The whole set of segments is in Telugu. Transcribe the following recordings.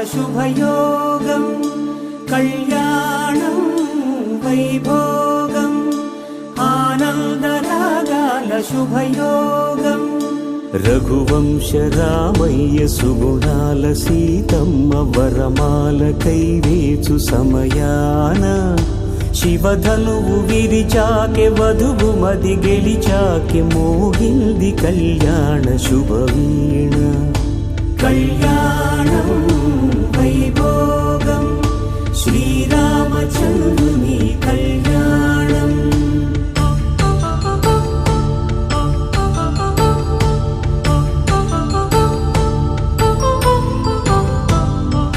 శుభయోగం కళ్యాణం వైభోగం ఆనందరాగాల శుభయోగం రఘువంశ రామయ్య సుగుణాల సీతమ్మ వరమాల కైవేచు సమయాన శివధనువు విరిచాకె వధువు మది గెలిచాకె మోగింది కళ్యాణ శుభవీణ కళ్యాణం వైభోగం శ్రీరామచంద్రుని కళ్యాణం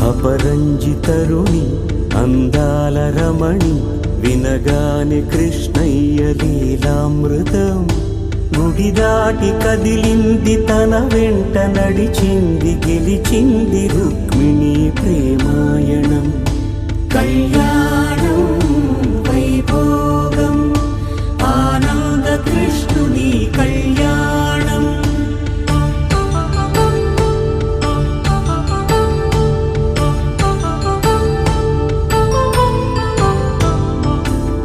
అపరంజి తరుణి అందాల రమణి వినగాని కృష్ణయ్య లీలామృతం గుడి దాటి కదిలింది తన వెంట నడిచింది గెలిచింది రుక్మిణి ప్రేమాయణం కళ్యాణం వైభోగం ఆనంద కృష్ణుని కళ్యాణం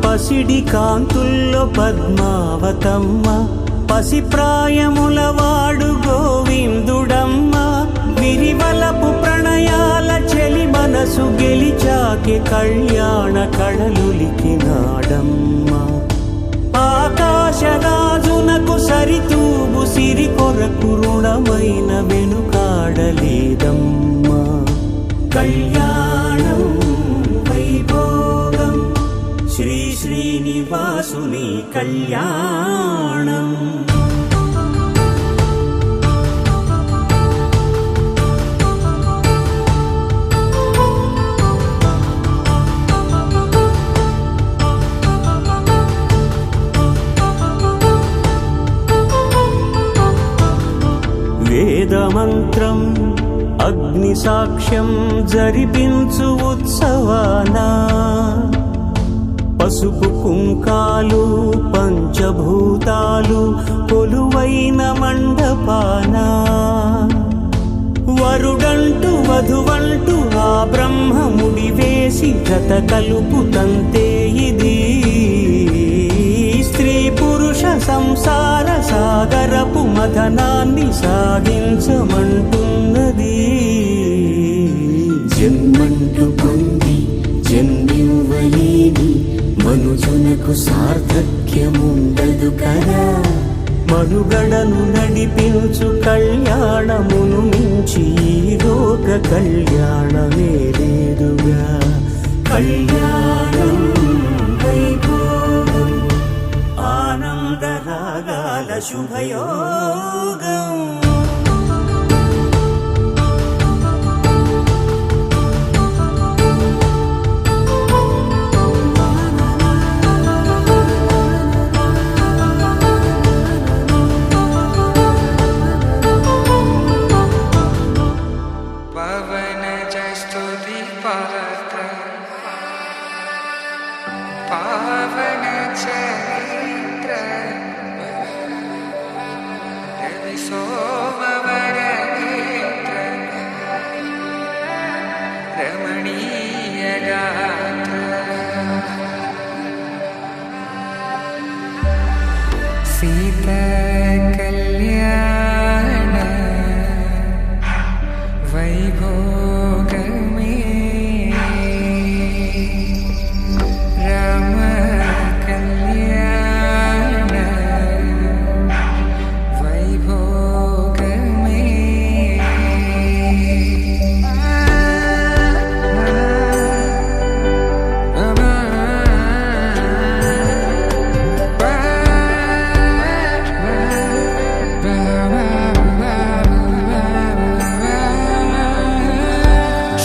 పసిడి కాంతుల్లో పద్మావతమ్మ పసిప్రాయముల వాడు గోవిందుడమ్మ విరివలపు ప్రణయాల చెలి మనసు గెలిచాకె కళ్యాణ కళలులికినాడమ్మ ఆకాశరాజునకు సరితూబు సిరి కొరకు రుణమైన వెనుకాడలేదమ్మ కళ్యాణం వైభోగం శ్రీ శ్రీనివాసుని కళ్యాణం వేదమంత్రం అగ్ని సాక్ష్యం జరిపించు ఉత్సవానా పసుపు కుంకాలు పంచభూతాలు కొలువైన మండపాన వరుడంటూ వధువంటూ ఆ బ్రహ్మముడి వేసి జత కలుపుతంతే ఇది స్త్రీ పురుష సంసార సాగరపు మథనాన్ని సాగించమంటున్నది జన్మంటూ పొంది జన్మివ్వలేని మనుజునకు సార్థక్యముండదు కదా మనుగడను నడిపించు కళ్యాణమును మించి లోక కళ్యాణమే లేదుగా కళ్యాణం వైభోగం ఆనందరాగాల శుభయోగం पावन चरित्र रवि सोमवर नेत्र रमणीय गात्र सीता कल्याण वैभोगमे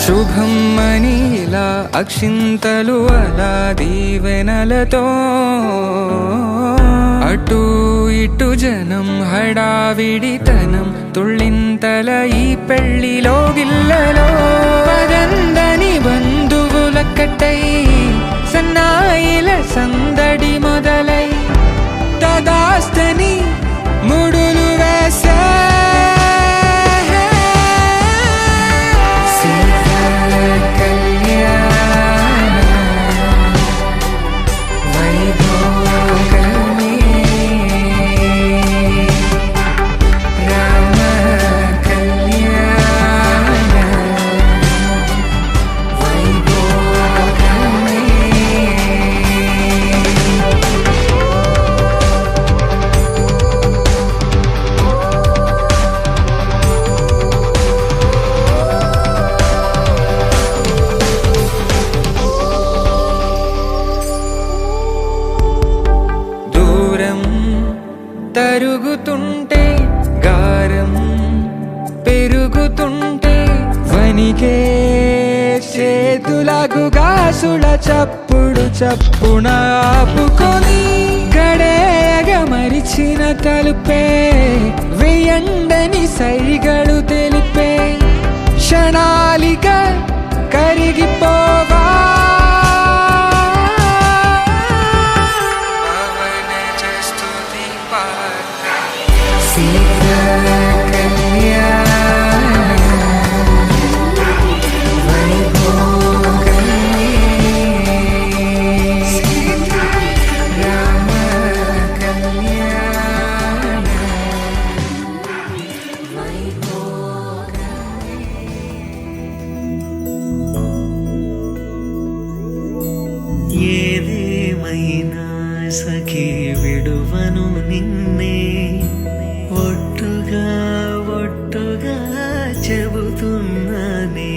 శుభం మనీలా అక్షింతలు అలా దీవెనలతో అటు ఇటు జనం హడావిడితనం తుళ్ళింతల ఈ పెళ్లిలో గిల్లలో పదందని బంధువులక్కటై సన్నాయిల సందడి మొదలై తదాస్తని ముడులు వేసా సీతా కరుగుతుంటే గారం పెరుగుతుంటే వనికే చేతులకు గాసుల చప్పుడు చప్పున ఆపుకొని గడేయగ మరిచిన తలుపే వేయండని సైగడు తెలిపే క్షణాలిక కరిగిపోవా ఏదేమైనా సఖీ విడువను నిన్నే ఒట్టుగా ఒట్టుగా చెబుతున్నానే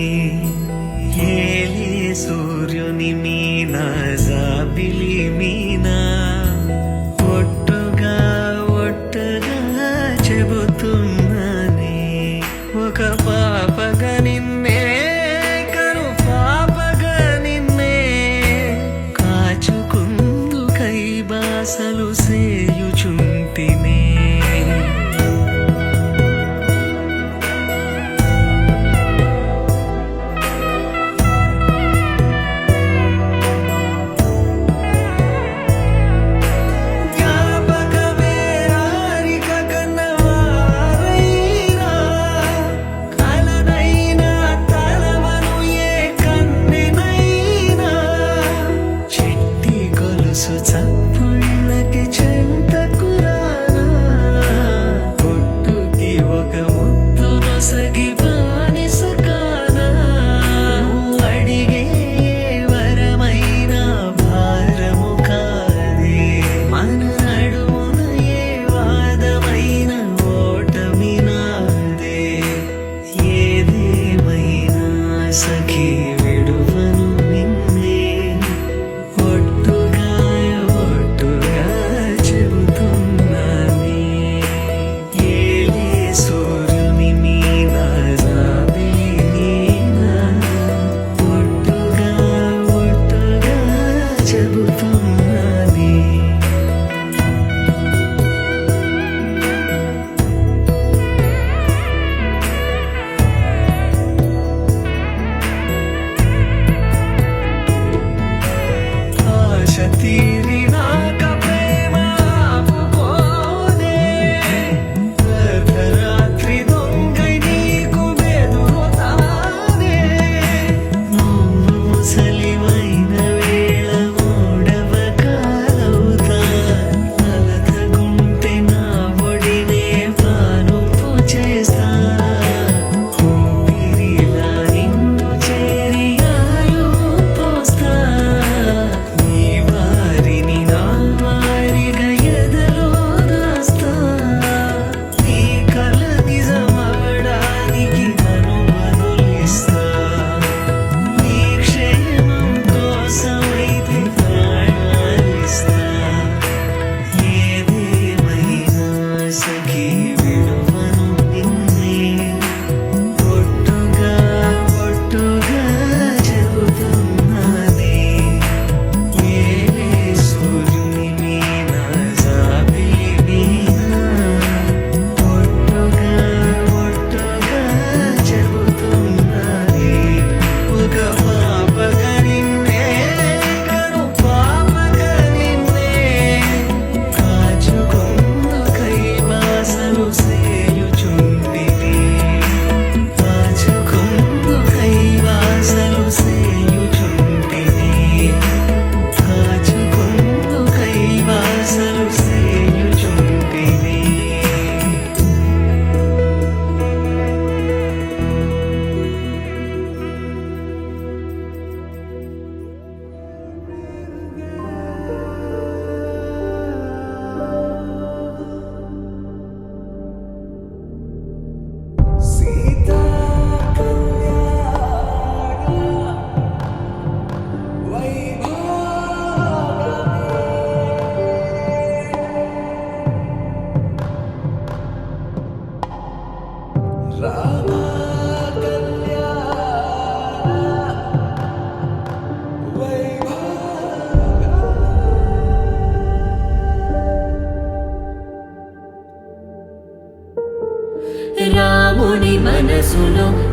ఏలే సూర్యుని మీనా జాబిలి మీనా ఒట్టుగా ఒట్టుగా చెబుతున్నానే ఒక పాపగా నిన్నే కను పాపగా నిన్నే కాచుకుందు కై బాసలు సేయుచుంటినే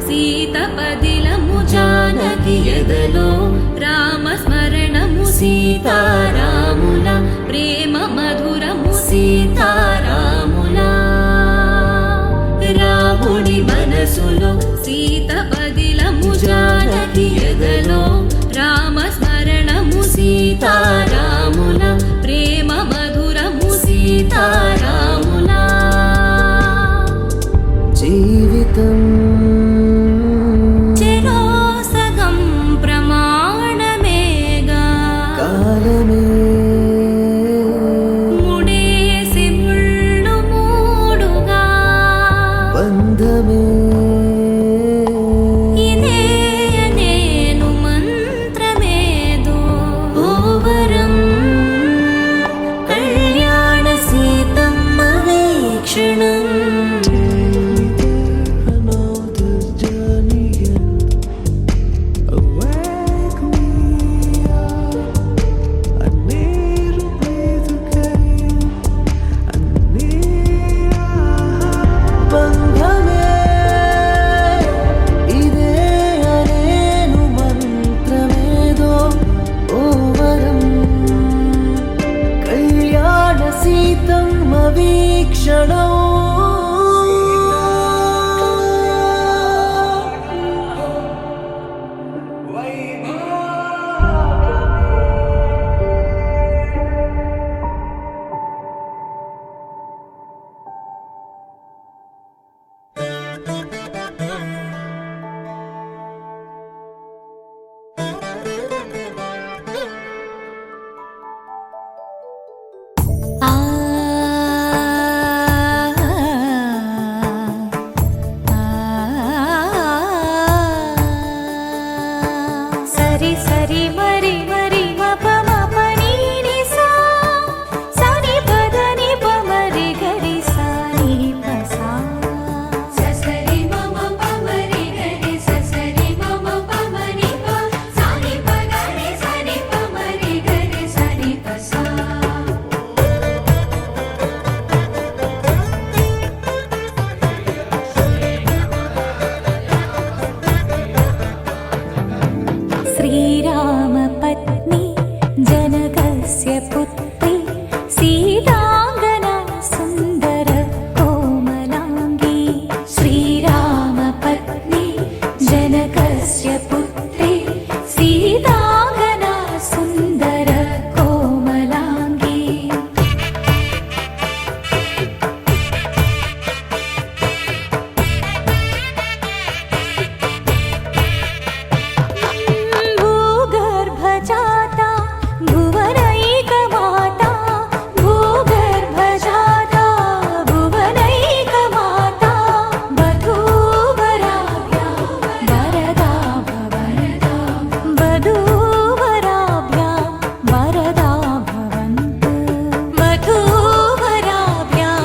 సీతపదిలము జానకి ఎదలో రామస్మరణము సీతారాముల ప్రేమ మధురము సీతారాముల రాముడి మనసులో సీతపదిలము జానకి ఎదలో రామస్మరణము సీతారాముల ప్రేమ మధురము సీతారాముల జీవితం చెరో సగం ప్రమాణమేగా కాలమే ముడేసి ముళ్ళు మూడుగా బంధమే ఇదే నేను మంత్రమేదో ఓవరం కళ్యాణ Seethamma వీక్షణం another journey awake me అన్నీరు బ్రతుకై అన్నీ బంధమే ఇదే అనేను మంత్రమేదో ఓవరం కళ్యాణ సీతమ్మ వీక్షణం ఆ సరి సరి మరి మరి మప మప నీ ని సా సని పద ని ప మరి గరి సా ని ప సా ససరి మమ ప మరి గరి ససరి మమ ప మరి ప సా ని ప గరి సా ని ప మరి గరి సా ని ప సా श्रीरामपत्नी जनकस्य पुत्री सीताङ्गना सुन्दर कोमलाङ्गी श्रीरामपत्नी जनकस्य पुत्री सीताङ्गना सुन्दर कोमलाङ्गी भूगर्भजाता भुवनैकमाता भूगर्भजाता भुवनैकमाता वधूवराभ्यां वरदा भवन्तु वधूवराभ्यां वरदा भवन्तु वधूवराभ्यां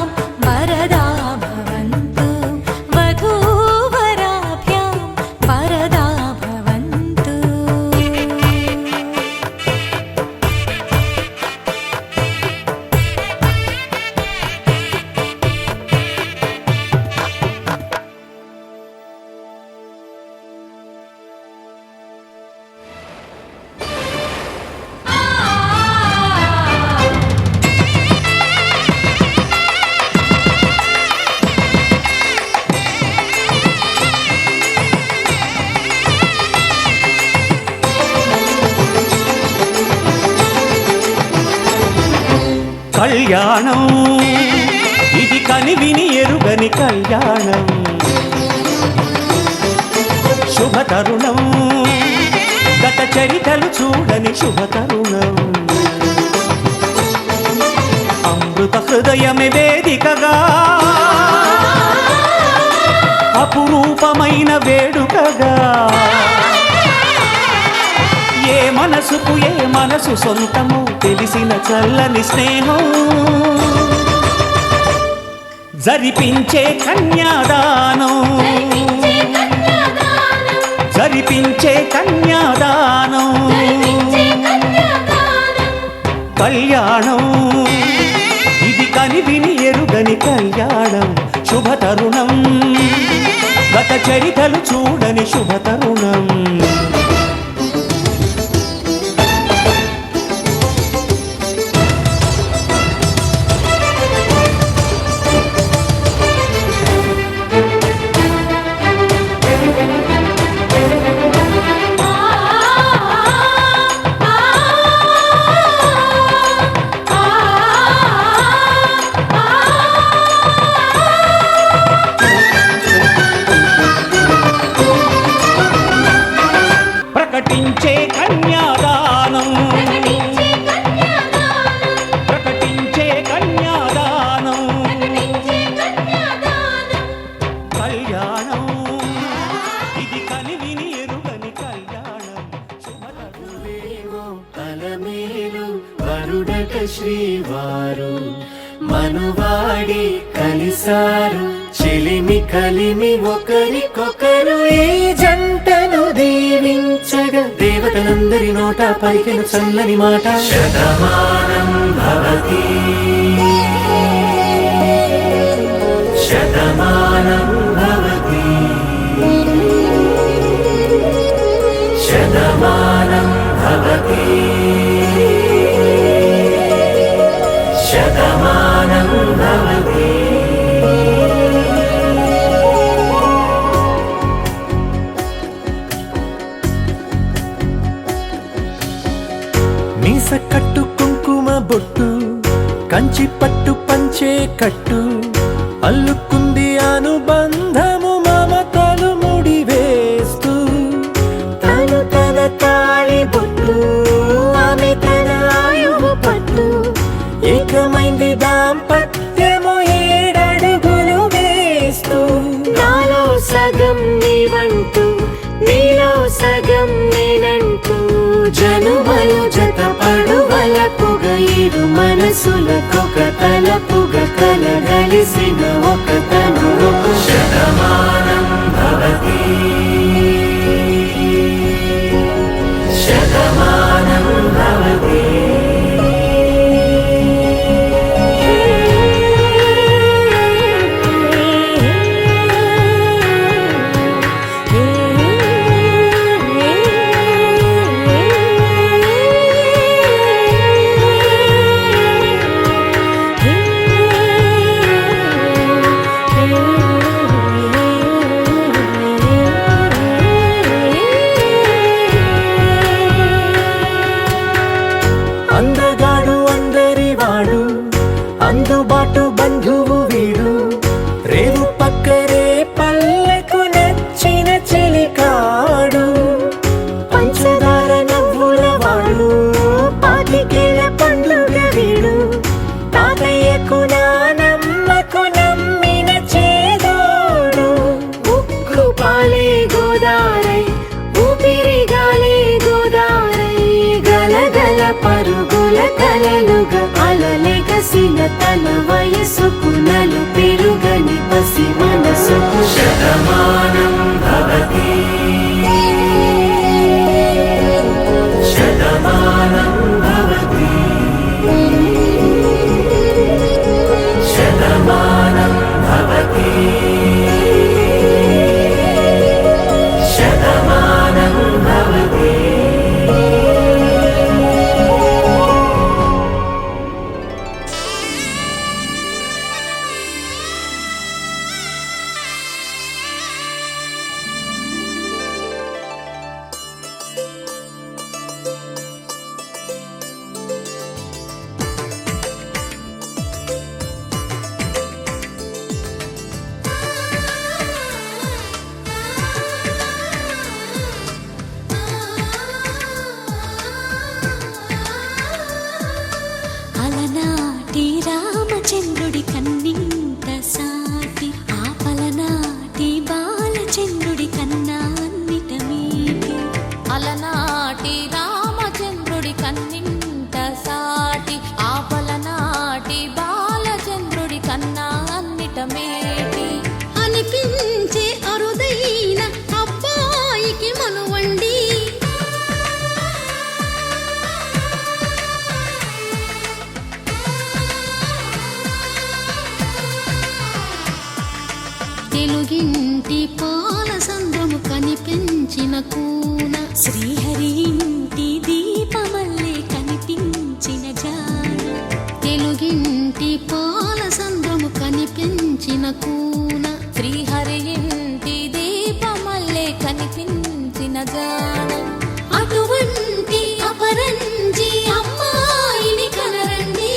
वरदा भवन्तु वधूवराभ्यां वरदा भवन्तु కళ్యాణం ఇది కనివిని ఎరుగని కళ్యాణం శుభతరుణం గత చరితలు చూడని శుభతరుణం అమృత హృదయమే వేదికగా అపురూపమైన వేడుకగా ఏ మనసుకు ఏ మనసు సొంతము తెలిసిన చల్లని స్నేహం జరిపించే కన్యాదానం జరిపించే కన్యాదానం కళ్యాణం ఇది కనివిని ఎరుగని కళ్యాణం శుభతరుణం గత చరితలు చూడని శుభతరుణం. ప్రకటించే కన్యాదానం, ప్రకటించే కన్యాదానం, కళ్యాణం ఇది కనివిని ఎరుగని కళ్యాణం. అలమేలు వరుడట శ్రీవారు మనువాడి కలిసారు చెలిమి కలిమి ఒకరికొకరు ఈ జంటను దీవించగా దేవతలందరి నోట పలికిన చల్లని మాట శతమానం భవతి శతమానం భవతి శతమానం భవతి శతమానం భవతి. మీస కట్టు కుంకుమ బొట్టు కంచి పట్టు పంచే కట్టు అల్లుకుంది అనుబంధము మమతలు ముడివేస్తూ తను తన తాళి బొట్టు ఆమె తన ఆయువు పట్టు ఏకమైంది దాంపత్యము 7 అడుగులు వేస్తూ నాలో సగం నీవంటూ నీలో సగం నేనంటూ జనుమలు జత పడువలపుగ ఇరు మనసులకొక తలపుగ కలగలిసిన ఒక తను శతమానం భవతి శతమానం భవతి. అందగాడు అందరి వాడు అందుబాటు బంధువు వీడు రేవు పక్కరే పల్లెకు నచ్చిన చెలికాడు పంచదార నవ్వుల వాడు పాతికేల పండ్లుగ వీడు తాతయ్యకు నానమ్మకు నమ్మిన చేదోడు ఉక్కు పాలే గోదారై ఊపిరిగాలే గోదారై గలగల పరుగుల కలలుగా అలలెగసిన తన వయసుకు నలు పెరుగని పసి మనసుకు శతమానం భవతి శతమానం భవతి శతమానం భవతి శతమానం భవతి. అలనాటి రామచంద్రుడి కన్నింత సాటి ఆపలనాటి బాలచంద్రుడి కన్నా అన్నిట మీటి అలనాటి రామచంద్రుడి కన్నింత సాటి ఆపలనాటి బాలచంద్రుడి కన్నా అన్నిట మేటి అనిపించే అరుదైన అబ్బాయికి మనువండి తెలుగింటి పా కనిపించిన కూన శ్రీహరి ఇంటి దీపమల్లే కనిపించిన జాన తెలుగింటి పాల సంద్రము కనిపించిన కూన శ్రీహరి ఇంటి దీపమల్లే కనిపించిన జాన అటువంటి అపరంజి అమ్మాయిని కనరండి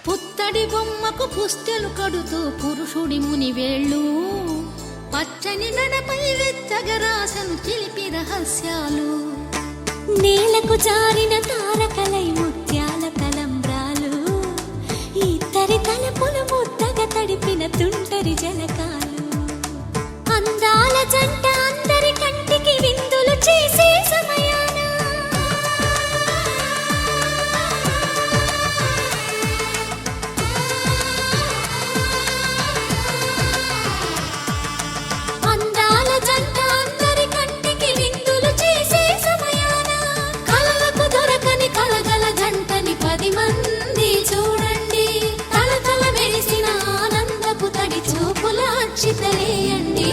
పుత్తడి బొమ్మకు పుస్తెలు కడుతూ పురుషుడి ముని వేళ్ళు పచ్చని నడపై వెచ్చగరాసను చిలిపి రహస్యాలు నేలకు జారిన తారకలై ముత్యాల తలంబ్రాలు ఇద్దరి తలపులు ముద్దగా తడిపిన తుంటరి జలకాలు అందాల జంట అందరి కంటికి విందులు చేసే సమయాన అందాల జంట అందరి కంటికి విందులు చేసే సమయాన కలలకు దొరకని కలగల జంటని 10 మంది చూడండి తలతల మెరిసిన ఆనందపు తడి చూపుల అక్షితలేయండి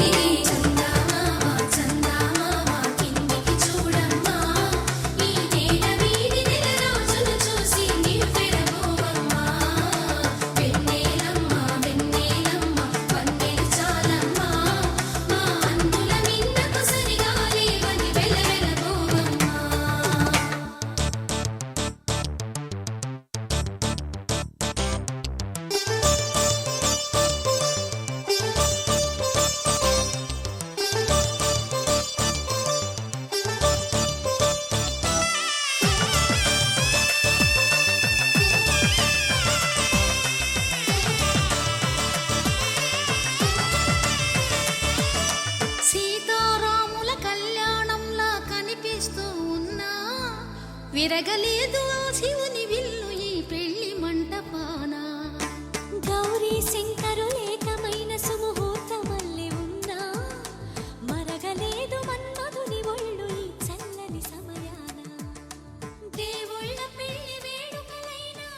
సీతారాముల కళ్యాణంలా కనిపిస్తూ ఉన్నా విరగలేదు ఆ శివుని విల్లు ఈ పెళ్లి మంటపాన గౌరీ శంకరులు ఏకమైన సుముహూర్తమల్లె ఉన్నా మరగలేదు మన్మధుని ఒళ్ళు ఈ చల్లని సమయాన దేవుళ్ళ పెళ్లి వేడుకలైనా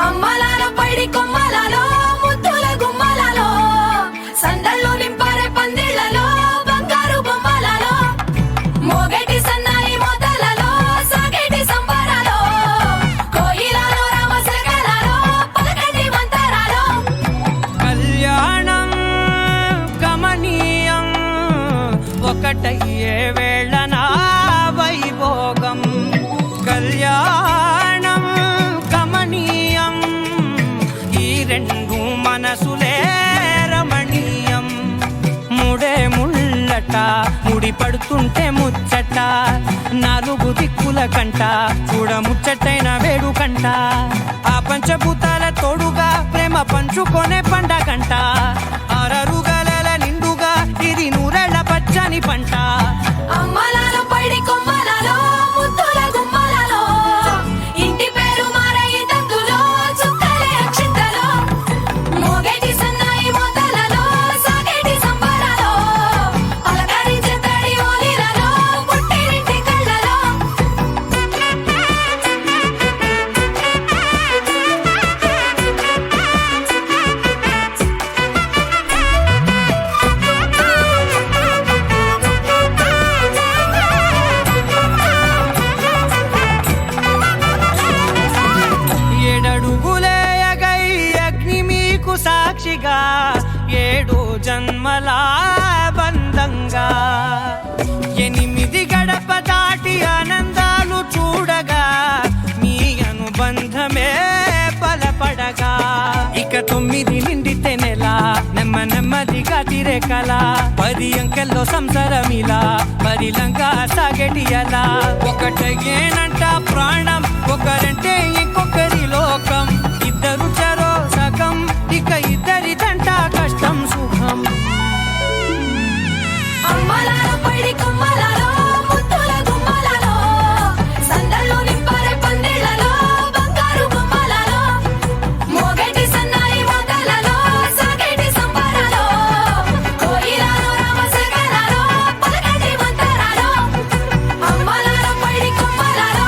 అమ్మలాల పైడి కొమ్మలలో ముద్దుల గుమ్మలలో సందళ్ళు నింపారే పందిళ్లలో బంగారు బొమ్మలలో మోగేటి సన్నాయి మోతలలో సాగేటి సంబరాలో కోయిలలో రామశకలలో పలకటి మంతరాలో కళ్యాణం గమనీయం ఒకటయ్యే వేళ నా వైభోగం కళ్యాణం గమనీయం ఈ రెండు మనసులే రమణీయం ముడే ముళ్ళట ముడి పడుతుంటే ముచ్చట 4 దిక్కుల కంట చూడ ముచ్చటైన వేడుకంట ఆ పంచభూతాల తోడుగా ప్రేమ పంచుకొనే పండగంట అరరుగలల నిండుగా ఇది 100 పచ్చని పంట అమ్మలాల పైడి కొమ్మలలో ముద్దుల గుమ్మలలో ఇంటి పేరు మారయి తందులో చుక్కలే అక్షింతలో మోగేటి సన్నాయి మోతలలో సాగేటి సంబరాలో పలకరించే తడి ఓలిలలో పుట్టినింటి కళ్ళలో నెమ్మదిగా తీరే కల 10 అంకెల్లో సంసారమిలా పరిలంగా సాగేటియలా ఒకటేనంట ప్రాణం ఒకరంటే ఇంకొకరి లోకం ఇద్దరు చరో సగం ఇక ఇద్దరిదంట కష్టం సుఖం అమ్మలాల పడి కొమ్మలలో ముద్దుల గుమ్మలలో సందళ్ళు నింపరే పందిళ్ళలో బంగారు గుమ్మలలో మోగేటి సన్నాయి మోతలలో సాగేటి సంబరాలో కోయిలలో రామశకలలో పలకటి మంతరాలో అమ్మలాల పడి కొమ్మలలో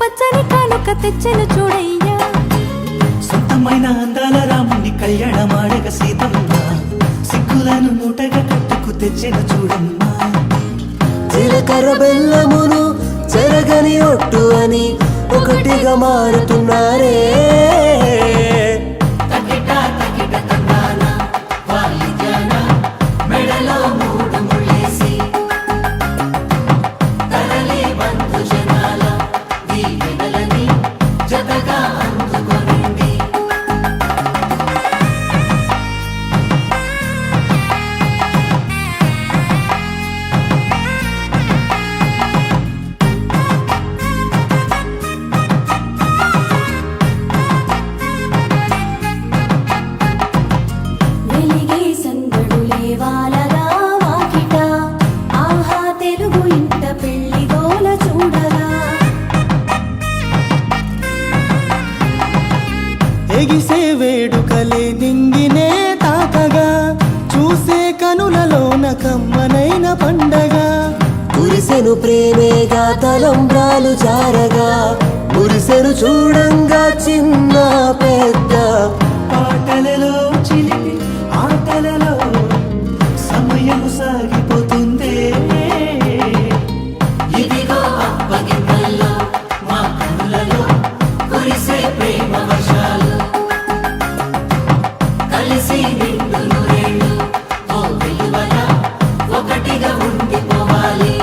పచ్చని కానుక తెచ్చెను చూడయ్యా సొంతమైన అందాల రాముని కళ్యాణమాడగ సీతమ్మ సిగ్గులను మూటగా కట్టుకు తెచ్చిన చూడమ్మా జీలకర్ర బెల్లమును చెరగని ఒట్టు అని ఒకటిగా మారుతున్నారే మెడలో మూడు ముళ్ళేసి తరలి బంధు జనాల దీవెనలని జతగా అందుకొనింది వెలిగే సందడులే వాలగా వాకిట ఆహా తెలుగు ఇంట పెళ్లి గోల చూడగా ఎగిసే వేడుకలే నింగినే తాకగా చూసే కనులలోన కమ్మనైన పండగ కురిసెను ప్రేమేగా తలంబ్రాలు జారగా మురిసెను చూడంగా చిన్న పెద్ద పాటలలో చిలిపి ఆటలలో సమయం సాగిపోతుందే ఇదిగో అప్పగింతల్లో మా కనులలో కురిసే ప్రేమ వర్షాలు కలిసి నిండు నూరేళ్ళు ఓ విలువల ఒకటిగా ఉండిపోవాలి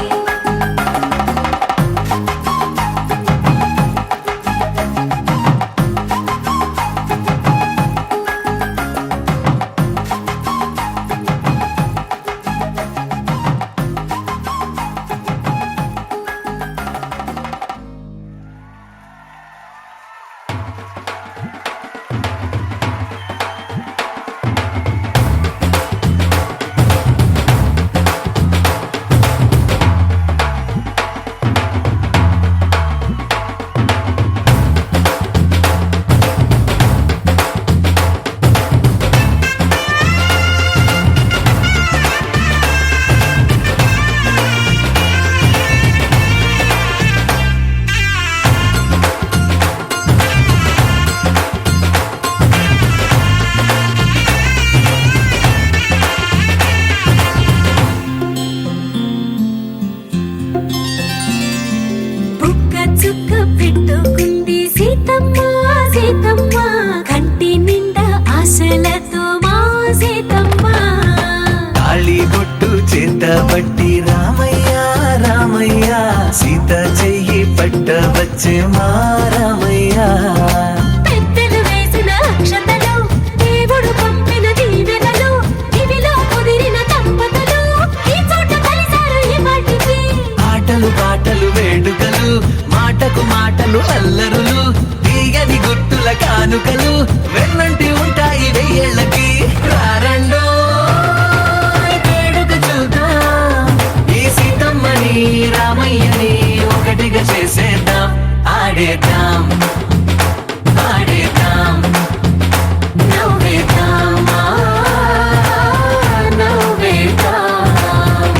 బుక్క చుక్క పెట్టుకుంది సీతమ్మ సీతమ్మ కంటి నిండా ఆశలతో మా సీతమ్మ తాళి బొట్టు చేత పట్టి రామయ్య రామయ్య సీత చెయ్యి పట్ట వచ్చే మా రామయ్య పెద్దలు వేసిన అక్షతలు దేవుడు పంపిన దీవెనలు ఇవిలో కుదిరిన దంపతులు ఈ చోట కలిసారు ఈ వాటికి ఆటలు పాటలు వేడుకలు మాటకు మాటలు అల్లరులు తీయని గుర్తుల కానుకలు వెన్నంటి ఉంటాయి వెయ్యేళ్ళకి రారండో వేడుక చూద్దాం ఈ సీతమ్మని రామయ్యని ఒకటిగా చేసేద్దాం ఆడేద్దాం ఆడేద్దాం నవ్వేద్దాం నవ్వేద్దాం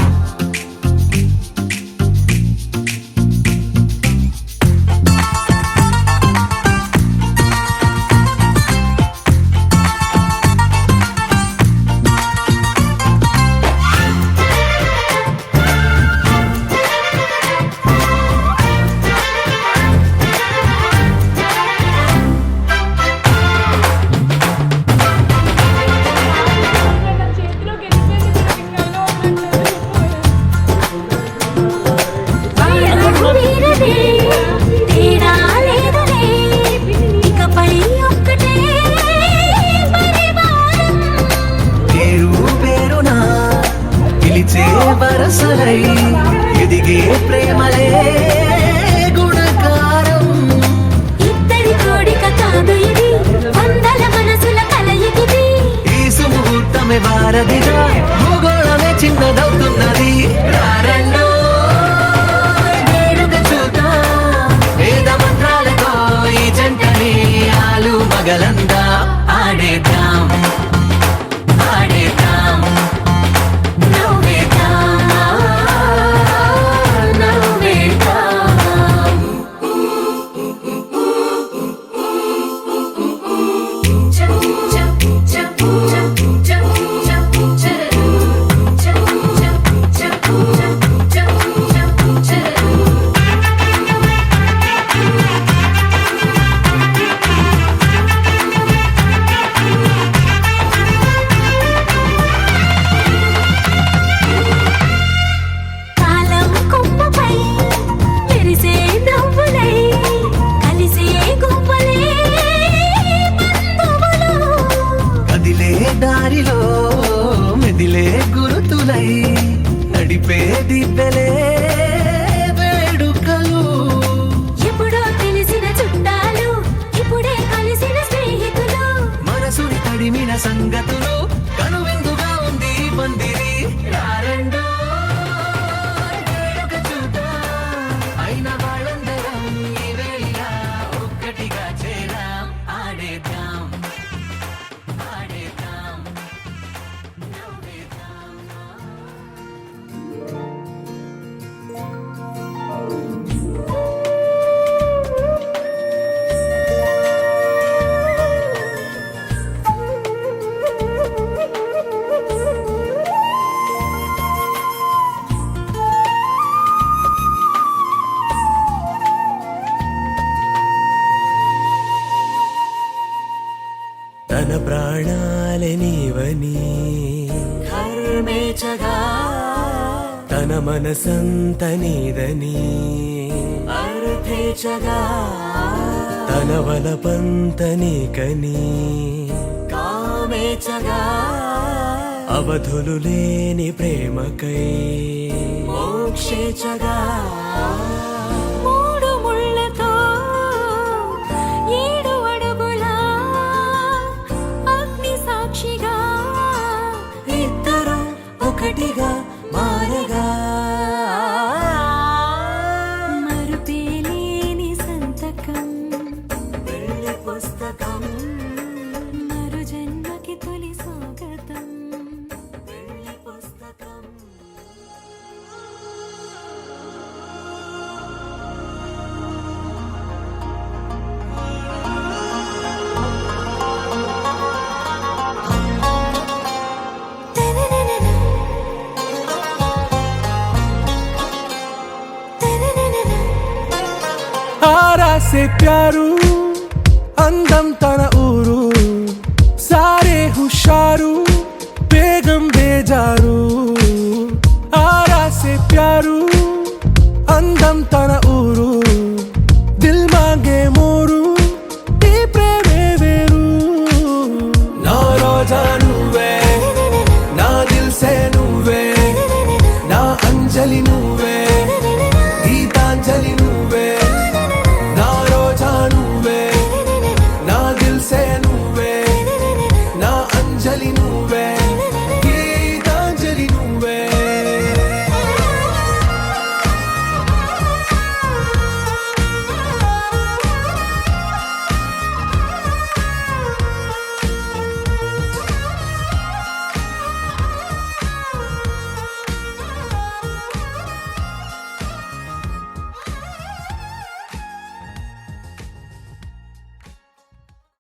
తన ప్రాణాలే నీవని ధర్మేచగా తన మనసంత నీదని అర్థేచగా తన వలపంత నీకని కామేచగా అవధులు లేని ప్రేమకై మోక్షేచగా మూడు ముళ్ళతో 7 అడుగుల అగ్ని సాక్షిగా ఇద్దరు ఒకటిగా మారగా మరుపేలేని సంతకం పెళ్లి పుస్తకం మరు జన్మకి తొలి స్వాగతం పెళ్లి పుస్తకం ఆరా సే ప్యారు అందం తన ఊరు సారే హుషారు బేగం బేజారు ఆరా సే ప్యారు అందం తన